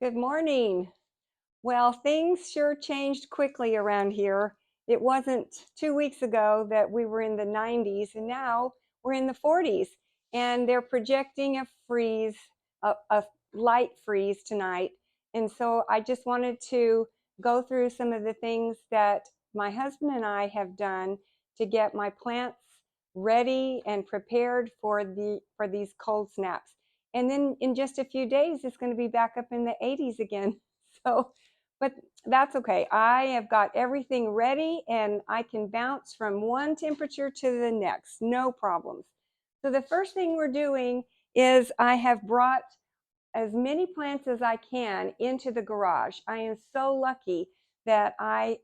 Good morning. Well, things sure changed quickly around here. It wasn't 2 weeks ago that we were in the 90s, and now we're in the 40s. And they're projecting a freeze, a light freeze tonight. And so I just wanted to go through some of the things that my husband and I have done to get my plants ready and prepared for these cold snaps. And then in just a few days, it's going to be back up in the 80s again. So, but that's okay. I have got everything ready and I can bounce from one temperature to the next, no problems. So the first thing we're doing is I have brought as many plants as I can into the garage. I am so lucky that I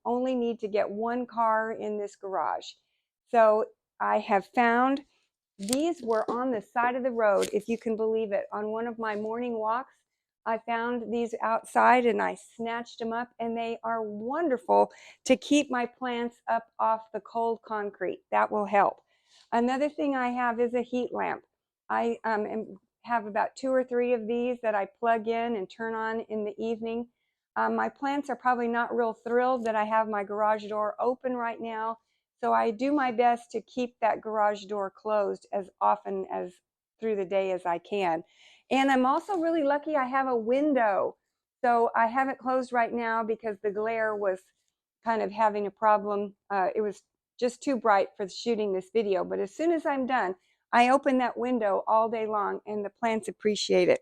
only need to get one car in this garage. So I have found these were on the side of the road, if you can believe it. On one of my morning walks, I found these outside and I snatched them up, and they are wonderful to keep my plants up off the cold concrete. That will help. Another thing I have is a heat lamp. I have about 2 or 3 of these that I plug in and turn on in the evening. My plants are probably not real thrilled that I have my garage door open right now, so I do my best to keep that garage door closed as often as through the day as I can. And I'm also really lucky I have a window. So I have it closed right now because the glare was kind of having a problem. It was just too bright for shooting this video. But as soon as I'm done, I open that window all day long and the plants appreciate it.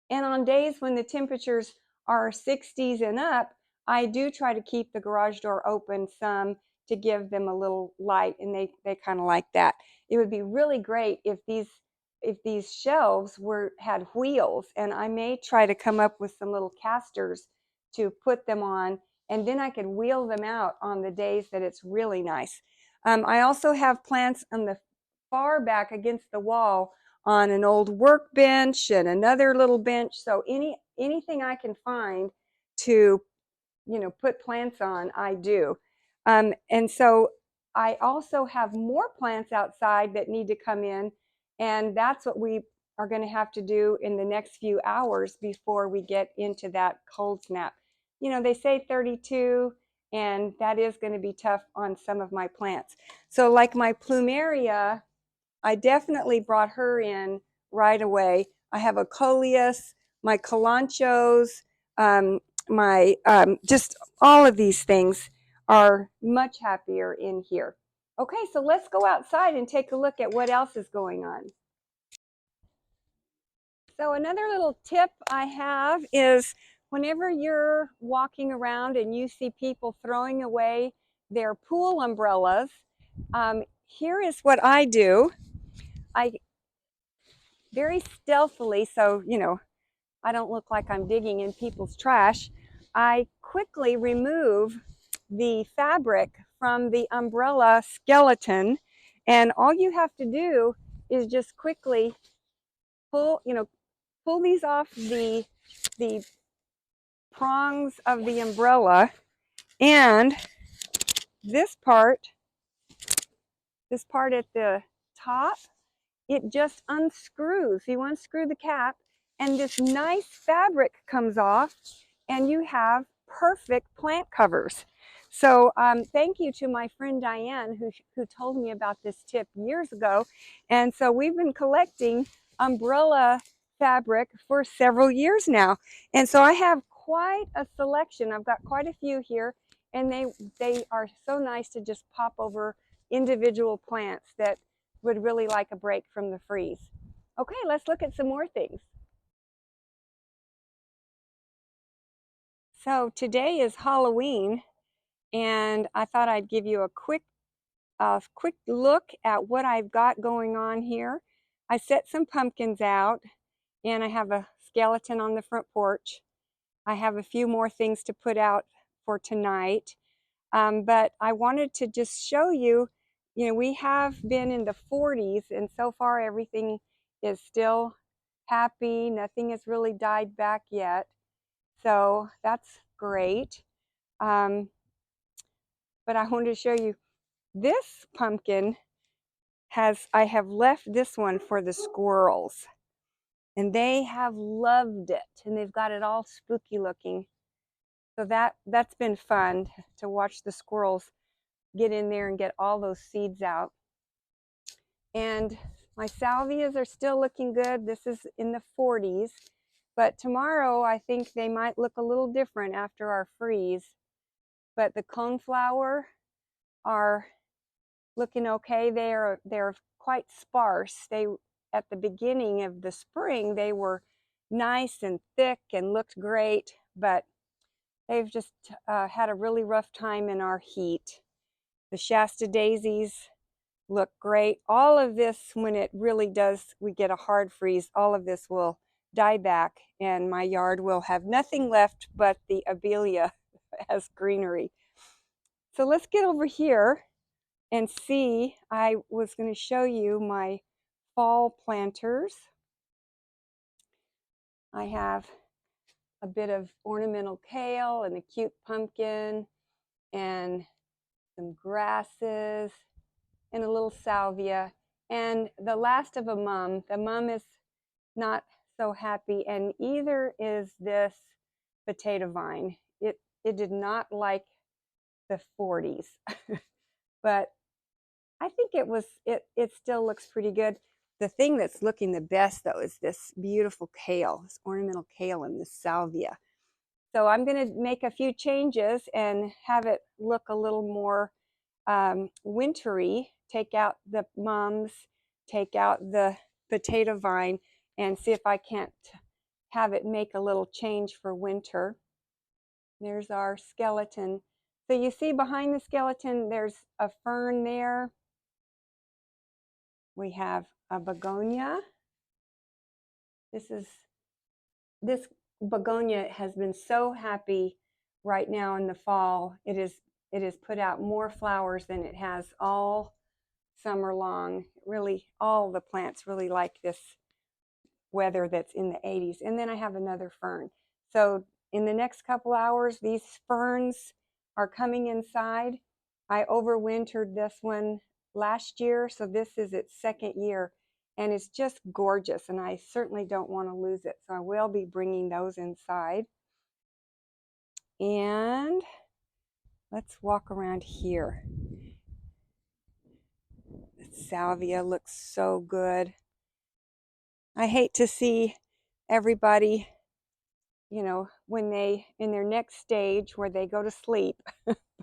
And on days when the temperatures are 60s and up, I do try to keep the garage door open some to give them a little light, and they kind of like that. It would be really great if these shelves had wheels, and I may try to come up with some little casters to put them on, and then I could wheel them out on the days that it's really nice. I also have plants on the far back against the wall on an old workbench and another little bench. So anything I can find to put plants on, I do. And so I also have more plants outside that need to come in, and that's what we are going to have to do in the next few hours before we get into that cold snap. They say 32, and that is going to be tough on some of my plants. So like my plumeria, I definitely brought her in right away. I have a coleus, my kalanchos, my just all of these things are much happier in here. Okay, so let's go outside and take a look at what else is going on. So another little tip I have is whenever you're walking around and you see people throwing away their pool umbrellas, here is what I do. I very stealthily, so I don't look like I'm digging in people's trash, I quickly remove the fabric from the umbrella skeleton, and all you have to do is just quickly pull these off the prongs of the umbrella, and this part at the top, it just unscrews. You unscrew the cap, and this nice fabric comes off, and you have perfect plant covers. So thank you to my friend Diane who told me about this tip years ago. And so we've been collecting umbrella fabric for several years now. And so I have quite a selection. I've got quite a few here, and they are so nice to just pop over individual plants that would really like a break from the freeze. Okay, let's look at some more things. So today is Halloween, and I thought I'd give you a quick look at what I've got going on here. I set some pumpkins out, and I have a skeleton on the front porch. I have a few more things to put out for tonight, but I wanted to just show you, we have been in the 40s, and so far everything is still happy. Nothing has really died back yet, so that's great. But I wanted to show you this pumpkin I have left this one for the squirrels. and they have loved it, and they've got it all spooky looking. So that's been fun to watch the squirrels get in there and get all those seeds out. And my salvias are still looking good. This is in the 40s, but tomorrow I think they might look a little different after our freeze. But the coneflower are looking okay. They're quite sparse. They, at the beginning of the spring, they were nice and thick and looked great, but they've just had a really rough time in our heat. The Shasta daisies look great. All of this, when it really does, we get a hard freeze, all of this will die back and my yard will have nothing left but the Abelia as greenery. So let's get over here and see. I was going to show you my fall planters. I have a bit of ornamental kale and a cute pumpkin and some grasses and a little salvia, and the last of a mum. The mum is not so happy, and either is this potato vine. It did not like the 40s, but I think it still looks pretty good. The thing that's looking the best though is this beautiful kale, this ornamental kale and this salvia. So I'm going to make a few changes and have it look a little more wintry. Take out the mums, take out the potato vine, and see if I can't have it make a little change for winter. There's our skeleton. So you see behind the skeleton, there's a fern there. We have a begonia. This begonia has been so happy right now in the fall. It has put out more flowers than it has all summer long. Really, all the plants really like this weather that's in the 80s. And then I have another fern. So in the next couple hours, these ferns are coming inside. I overwintered this one last year, so this is its second year, and it's just gorgeous, and I certainly don't want to lose it. So I will be bringing those inside. And let's walk around here. The salvia looks so good. I hate to see everybody, when they in their next stage where they go to sleep,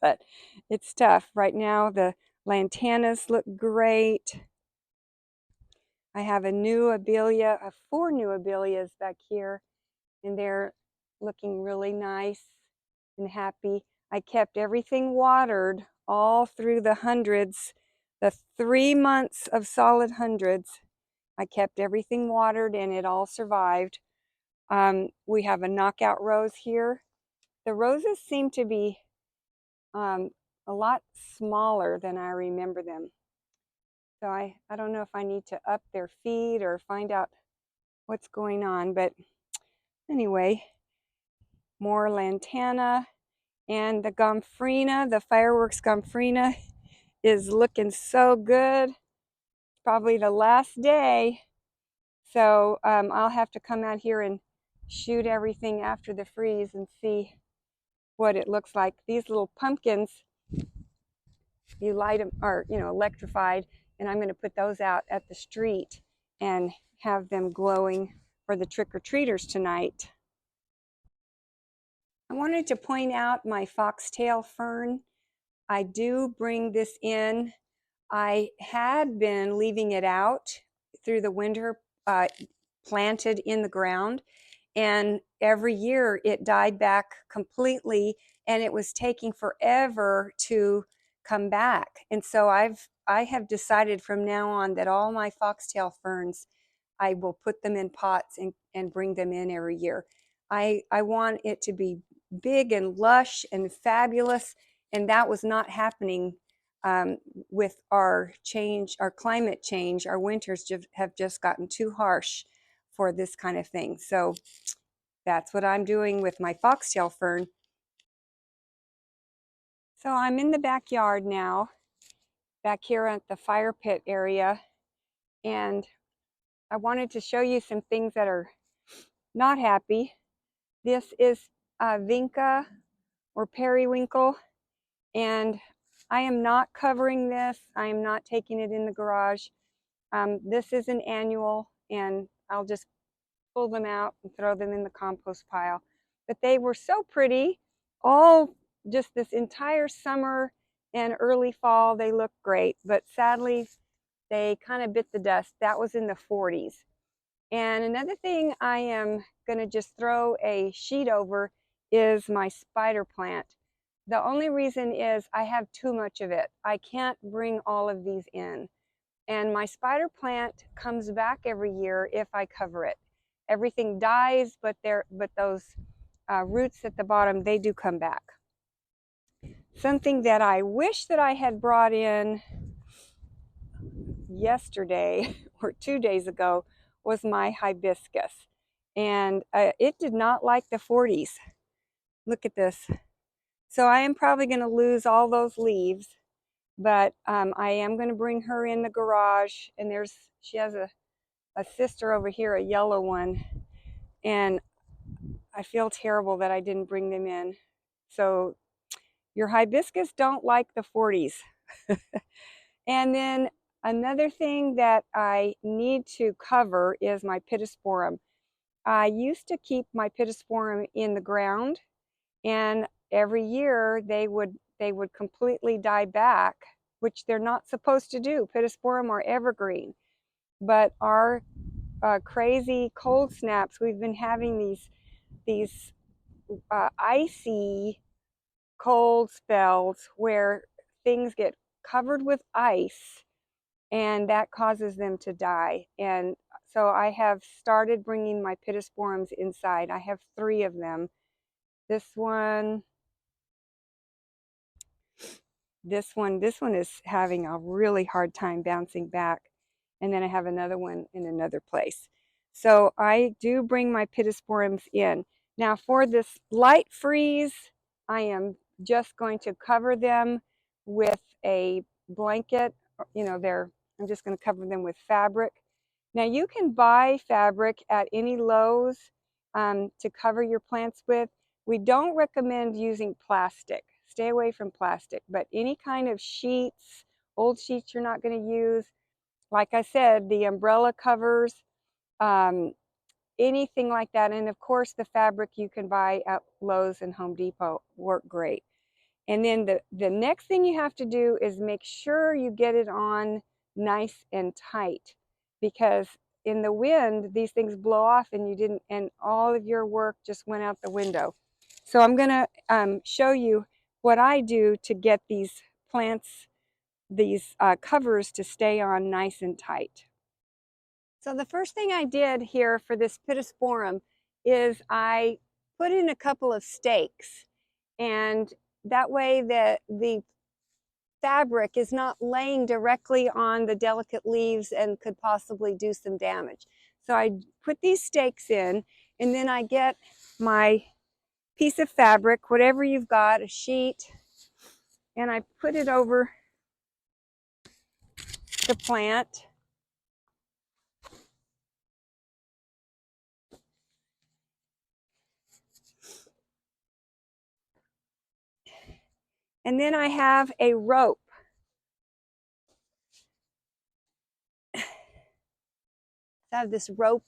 but it's tough. Right now the lantanas look great. I have a new abelia, 4 new abelias back here, and they're looking really nice and happy. I kept everything watered all through the hundreds, the 3 months of solid hundreds. I kept everything watered and it all survived. We have a knockout rose here. The roses seem to be a lot smaller than I remember them. So I don't know if I need to up their feed or find out what's going on. But anyway, more lantana, and the gomphrena, the fireworks gomphrena, is looking so good. It's probably the last day. So I'll have to come out here and shoot everything after the freeze and see what it looks like. These little pumpkins, you light them, are electrified, and I'm going to put those out at the street and have them glowing for the trick-or-treaters tonight. I wanted to point out my foxtail fern. I do bring this in. I had been leaving it out through the winter, planted in the ground, and every year it died back completely, and it was taking forever to come back. And so I have decided from now on that all my foxtail ferns, I will put them in pots and bring them in every year. I want it to be big and lush and fabulous, and that was not happening with our climate change. Our winters have just gotten too harsh for this kind of thing. So that's what I'm doing with my foxtail fern. So I'm in the backyard now, back here at the fire pit area, and I wanted to show you some things that are not happy. This is Vinca or periwinkle, and I am not covering this. I am not taking it in the garage. This is an annual, and I'll just pull them out and throw them in the compost pile. But they were so pretty, all just this entire summer and early fall, they look great. But sadly, they kind of bit the dust. That was in the 40s. And another thing I am going to just throw a sheet over is my spider plant. The only reason is I have too much of it. I can't bring all of these in. And my spider plant comes back every year if I cover it. Everything dies, but those roots at the bottom, they do come back. Something that I wish that I had brought in yesterday or 2 days ago was my hibiscus. And it did not like the 40s. Look at this. So I am probably going to lose all those leaves, but I am going to bring her in the garage. And she has a sister over here, a yellow one. And I feel terrible that I didn't bring them in. So your hibiscus don't like the 40s. And then another thing that I need to cover is my pittosporum. I used to keep my pittosporum in the ground, and every year they would completely die back, which they're not supposed to do. Pittosporum are evergreen, but our crazy cold snaps, we've been having these icy cold spells where things get covered with ice, and that causes them to die. And so I have started bringing my pittosporums inside. I have 3 of them. This one is having a really hard time bouncing back. And then I have another one in another place. So I do bring my pittosporums in. Now for this light freeze, I am just going to cover them with a blanket. I'm just going to cover them with fabric. Now you can buy fabric at any Lowe's to cover your plants with. We don't recommend using plastic. Stay away from plastic, but any kind of sheets, old sheets you're not going to use. Like I said, the umbrella covers, anything like that. And of course, the fabric you can buy at Lowe's and Home Depot work great. And then the next thing you have to do is make sure you get it on nice and tight, because in the wind, these things blow off and all of your work just went out the window. So I'm going to show you what I do to get these plants, these covers to stay on nice and tight. So the first thing I did here for this pittosporum is I put in a couple of stakes, and that way the fabric is not laying directly on the delicate leaves and could possibly do some damage. So I put these stakes in, and then I get my piece of fabric, whatever you've got, a sheet, and I put it over the plant. And then I have a rope. I have this rope,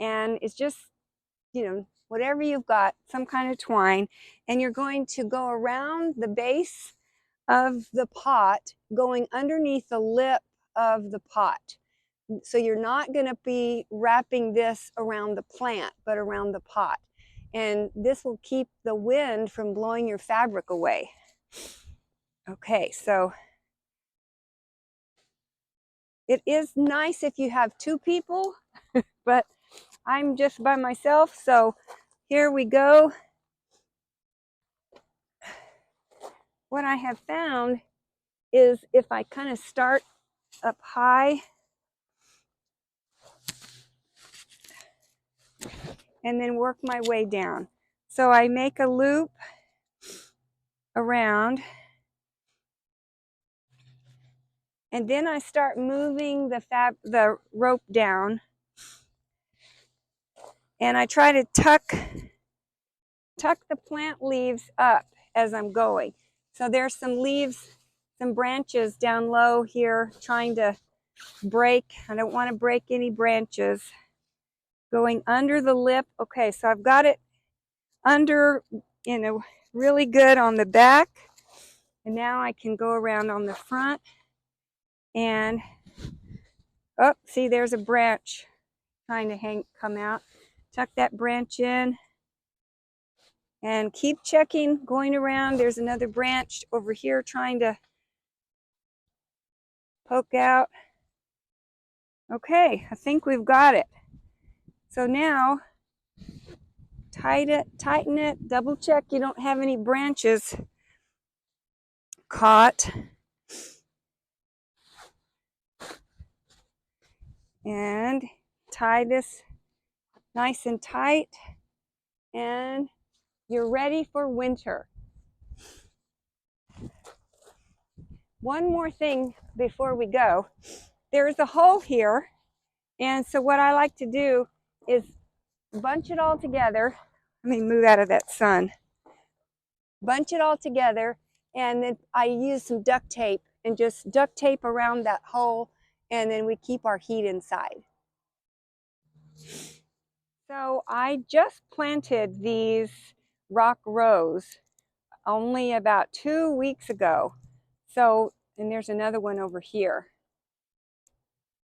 and it's just, whatever you've got, some kind of twine, and you're going to go around the base of the pot, going underneath the lip of the pot. So you're not going to be wrapping this around the plant, but around the pot. And this will keep the wind from blowing your fabric away. Okay, so it is nice if you have 2 people, but I'm just by myself. So here we go. What I have found is if I kind of start up high and then work my way down. So I make a loop around, and then I start moving the rope down And I try to tuck the plant leaves up as I'm going. So there's some leaves, some branches down low here trying to break. I don't want to break any branches. Going under the lip. Okay, so I've got it under, really good on the back. And now I can go around on the front and, oh, see, there's a branch trying to come out. Tuck that branch in and keep checking, going around. There's another branch over here trying to poke out. Okay, I think we've got it. So now, tighten it, double check you don't have any branches caught. And tie this nice and tight. And you're ready for winter. One more thing before we go. There's a hole here. And so what I like to do is bunch it all together. Let me move out of that sun. Bunch it all together, and then I use some duct tape and just duct tape around that hole, and then we keep our heat inside. So I just planted these rock rose only about 2 weeks ago. So, and there's another one over here.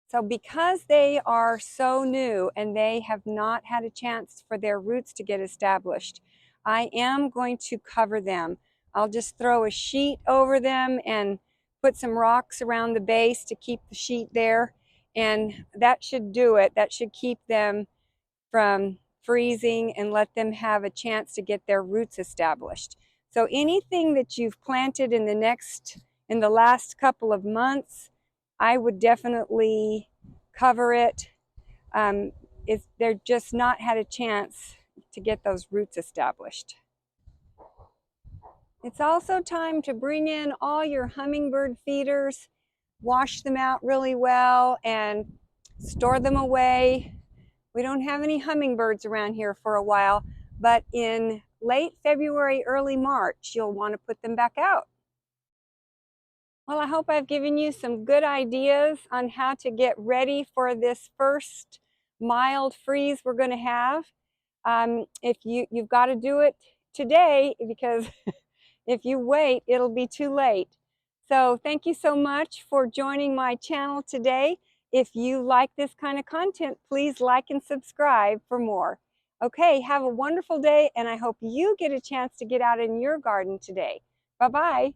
So because they are so new and they have not had a chance for their roots to get established, I am going to cover them. I'll just throw a sheet over them and put some rocks around the base to keep the sheet there. And that should do it. That should keep them from freezing and let them have a chance to get their roots established. So anything that you've planted in the last couple of months, I would definitely cover it. They're just not had a chance to get those roots established. It's also time to bring in all your hummingbird feeders, wash them out really well, and store them away. We don't have any hummingbirds around here for a while, but in late February, early March, you'll want to put them back out. Well, I hope I've given you some good ideas on how to get ready for this first mild freeze we're going to have. If you've got to do it today, because if you wait, it'll be too late. So thank you so much for joining my channel today. If you like this kind of content, please like and subscribe for more. Okay, have a wonderful day, and I hope you get a chance to get out in your garden today. Bye-bye.